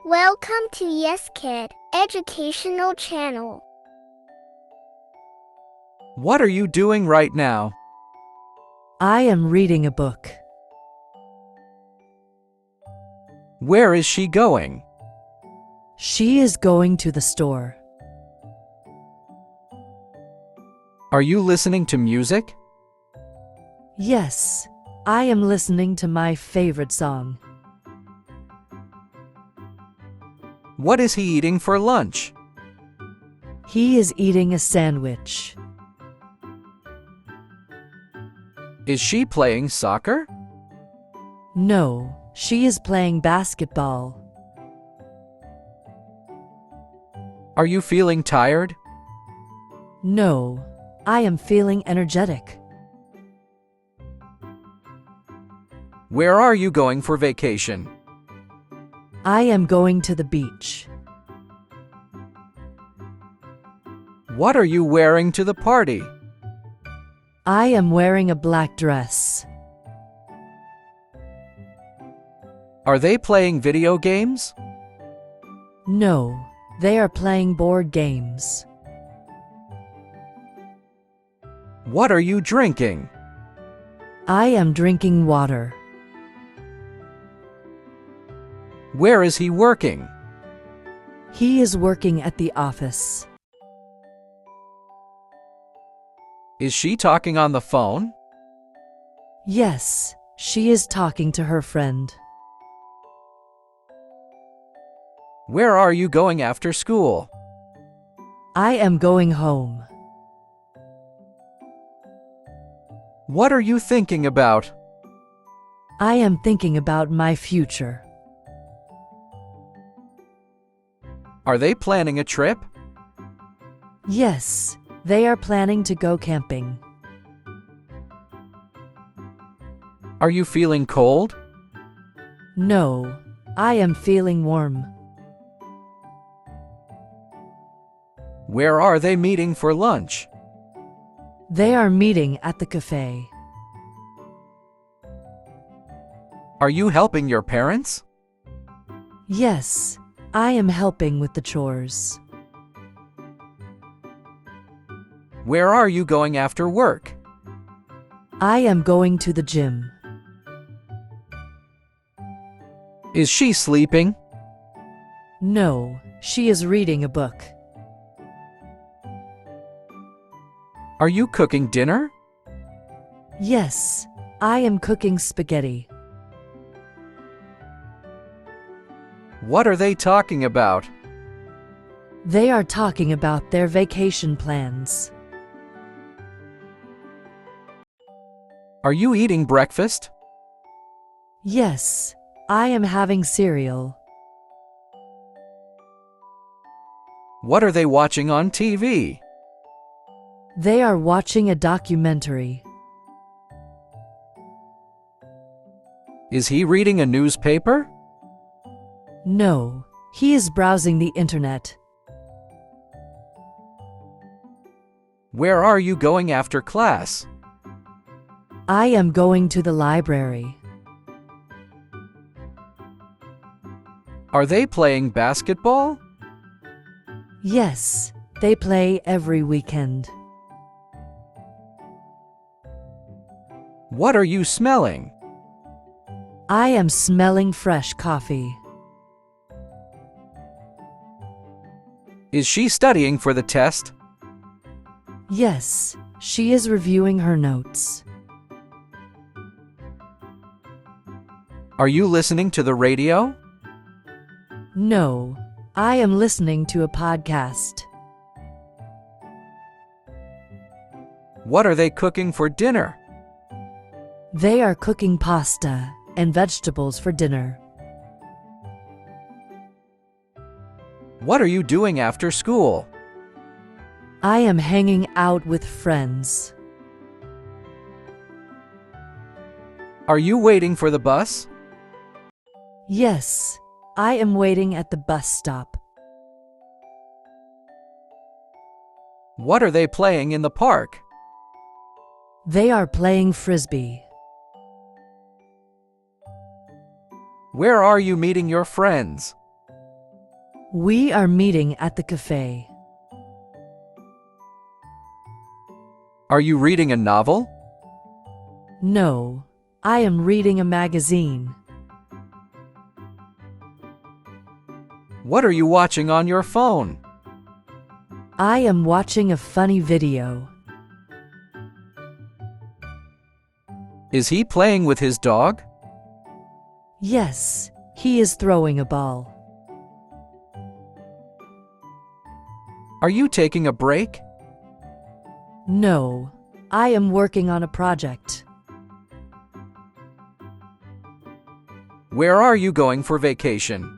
Welcome to Yes Kid Educational Channel. What are you doing right now? I am reading a book. Where is she going? She is going to the store. Are you listening to music? Yes, I am listening to my favorite song. What is he eating for lunch? He is eating a sandwich. Is she playing soccer? No, she is playing basketball. Are you feeling tired? No, I am feeling energetic. Where are you going for vacation? I am going to the beach. What are you wearing to the party? I am wearing a black dress. Are they playing video games? No, they are playing board games. What are you drinking? I am drinking water. Where is he working? He is working at the office. Is she talking on the phone? Yes, she is talking to her friend. Where are you going after school? I am going home. What are you thinking about? I am thinking about my future. Are they planning a trip? Yes, they are planning to go camping. Are you feeling cold? No, I am feeling warm. Where are they meeting for lunch? They are meeting at the cafe. Are you helping your parents? Yes, I am helping with the chores. Where are you going after work? I am going to the gym. Is she sleeping? No, she is reading a book. Are you cooking dinner? Yes, I am cooking spaghetti. What are they talking about? They are talking about their vacation plans. Are you eating breakfast? Yes, I am having cereal. What are they watching on TV? They are watching a documentary. Is he reading a newspaper? No, he is browsing the internet. Where are you going after class? I am going to the library. Are they playing basketball? Yes, they play every weekend. What are you smelling? I am smelling fresh coffee. Is she studying for the test? Yes, she is reviewing her notes. Are you listening to the radio? No, I am listening to a podcast. What are they cooking for dinner? They are cooking pasta and vegetables for dinner. What are you doing after school? I am hanging out with friends. Are you waiting for the bus? Yes, I am waiting at the bus stop. What are they playing in the park? They are playing frisbee. Where are you meeting your friends? We are meeting at the cafe. Are you reading a novel? No, I am reading a magazine. What are you watching on your phone? I am watching a funny video. Is he playing with his dog? Yes, he is throwing a ball. Are you taking a break? No, I am working on a project. Where are you going for vacation?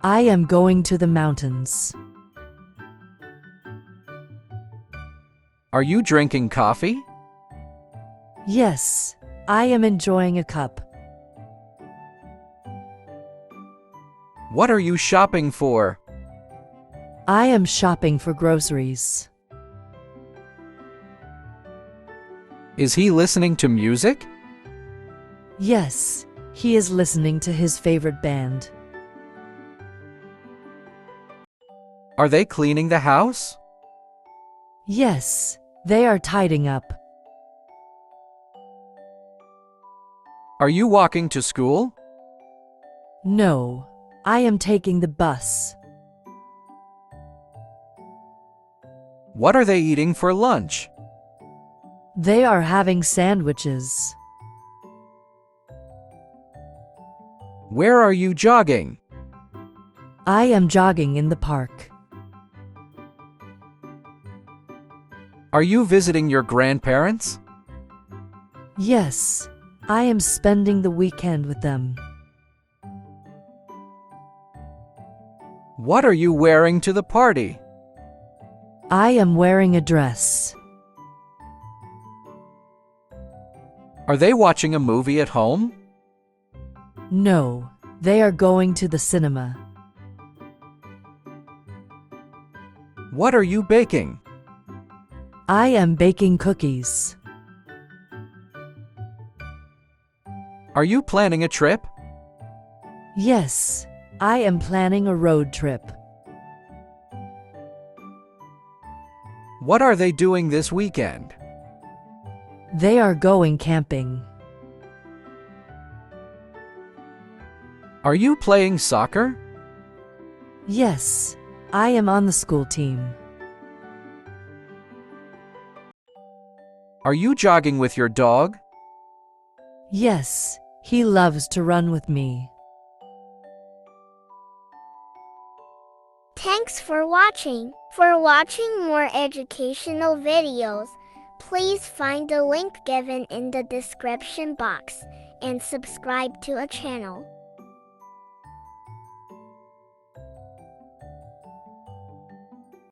I am going to the mountains. Are you drinking coffee? Yes, I am enjoying a cup. What are you shopping for? I am shopping for groceries. Is he listening to music? Yes, he is listening to his favorite band. Are they cleaning the house? Yes, they are tidying up. Are you walking to school? No, I am taking the bus. What are they eating for lunch? They are having sandwiches. Where are you jogging? I am jogging in the park. Are you visiting your grandparents? Yes, I am spending the weekend with them. What are you wearing to the party? I am wearing a dress. Are they watching a movie at home? No, they are going to the cinema. What are you baking? I am baking cookies. Are you planning a trip? Yes, I am planning a road trip. What are they doing this weekend? They are going camping. Are you playing soccer? Yes, I am on the school team. Are you jogging with your dog? Yes, he loves to run with me. Thanks for watching. For watching more educational videos, please find the link given in the description box and subscribe to our channel.